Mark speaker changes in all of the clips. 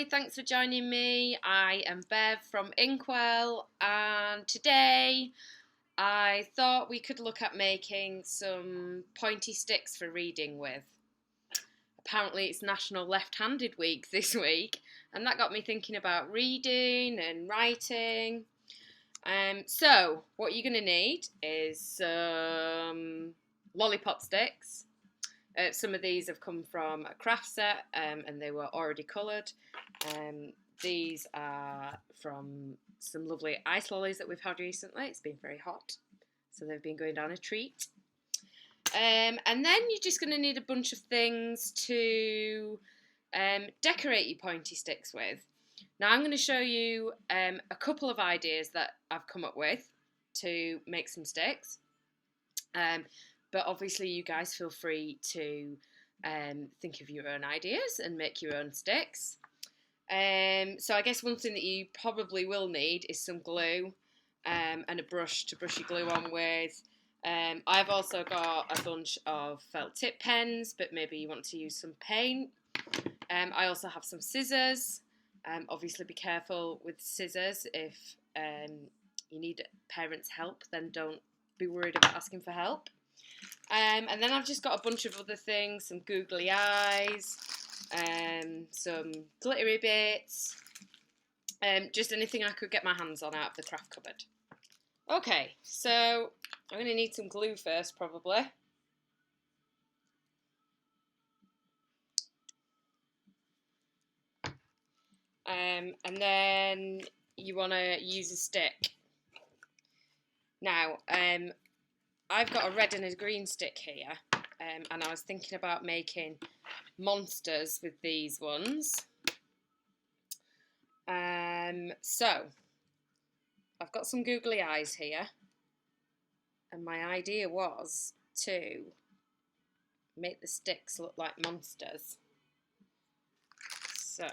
Speaker 1: Hi, thanks for joining me. I am Bev from Inkwell, and today I thought we could look at making some pointy sticks for reading with. Apparently it's National Left-Handed Week this week, and that got me thinking about reading and writing. So what you're going to need is some Lollipop sticks. Some of these have come from a craft set and they were already coloured. These are from some lovely ice lollies that we've had recently. It's been very hot, so they've been going down a treat. And then you're just going to need a bunch of things to decorate your pointy sticks with. Now I'm going to show you a couple of ideas that I've come up with to make some sticks. But obviously you guys feel free to think of your own ideas and make your own sticks. So I guess one thing that you probably will need is some glue and a brush to brush your glue on with. I've also got a bunch of felt tip pens, but maybe you want to use some paint. I also have some scissors. Obviously be careful with scissors. If you need parents' help, then don't be worried about asking for help. And then I've just got a bunch of other things, some googly eyes, some glittery bits, just anything I could get my hands on out of the craft cupboard. Okay, so I'm going to need some glue first, probably. And then you want to use a stick. Now, I've got a red and a green stick here, and I was thinking about making monsters with these ones. So, I've got some googly eyes here, and my idea was to make the sticks look like monsters. So,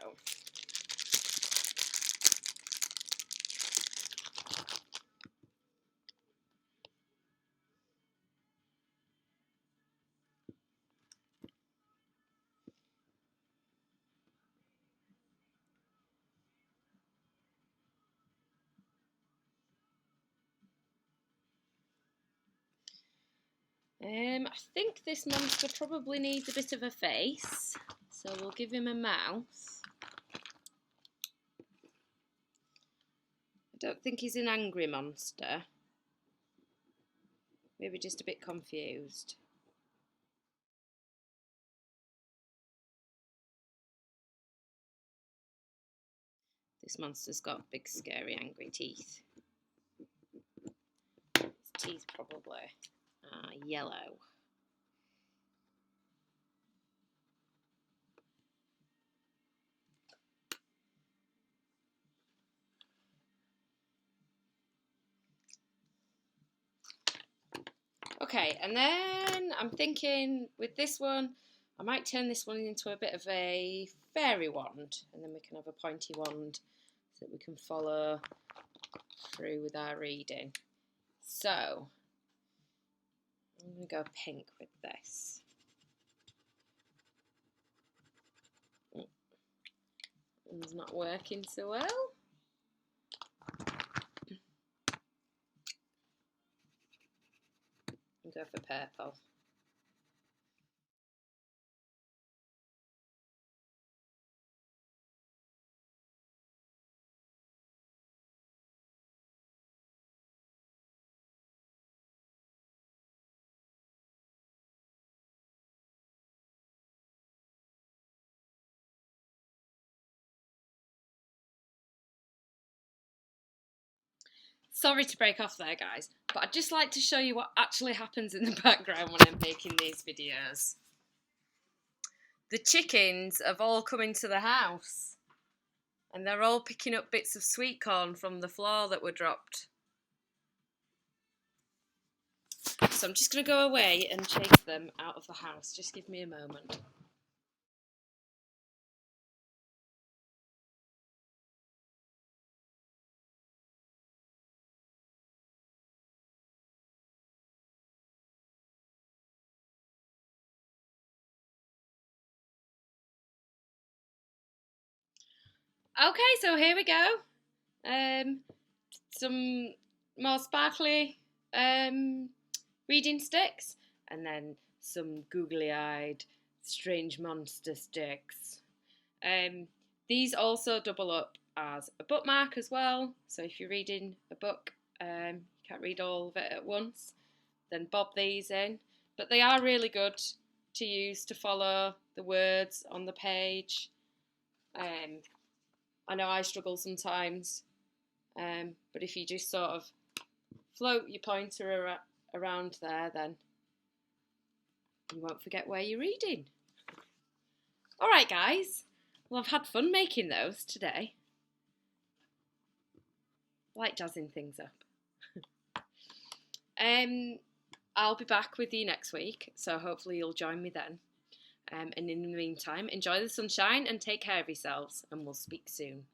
Speaker 1: I think this monster probably needs a bit of a face, so we'll give him a mouth. I don't think he's an angry monster, maybe just a bit confused. This monster's got big, scary, angry teeth. His teeth probably are yellow. Okay, and then I'm thinking with this one, I might turn this one into a bit of a fairy wand, and then we can have a pointy wand so that we can follow through with our reading. So, I'm going to go pink with this. It's not working so well. And go for purple. Sorry to break off there, guys, but I'd just like to show you what actually happens in the background when I'm making these videos. The chickens have all come into the house, and they're all picking up bits of sweet corn from the floor that were dropped. So I'm just going to go away and chase them out of the house. Just give me a moment. Okay, so here we go. Some more sparkly reading sticks, and then some googly-eyed strange monster sticks. These also double up as a bookmark as well. So if you're reading a book, you can't read all of it at once, then bob these in. But they are really good to use to follow the words on the page. I know I struggle sometimes, but if you just sort of float your pointer around there, then you won't forget where you're reading. All right, guys. Well, I've had fun making those today. I like jazzing things up. I'll be back with you next week, so hopefully you'll join me then. And in the meantime, enjoy the sunshine and take care of yourselves, and we'll speak soon.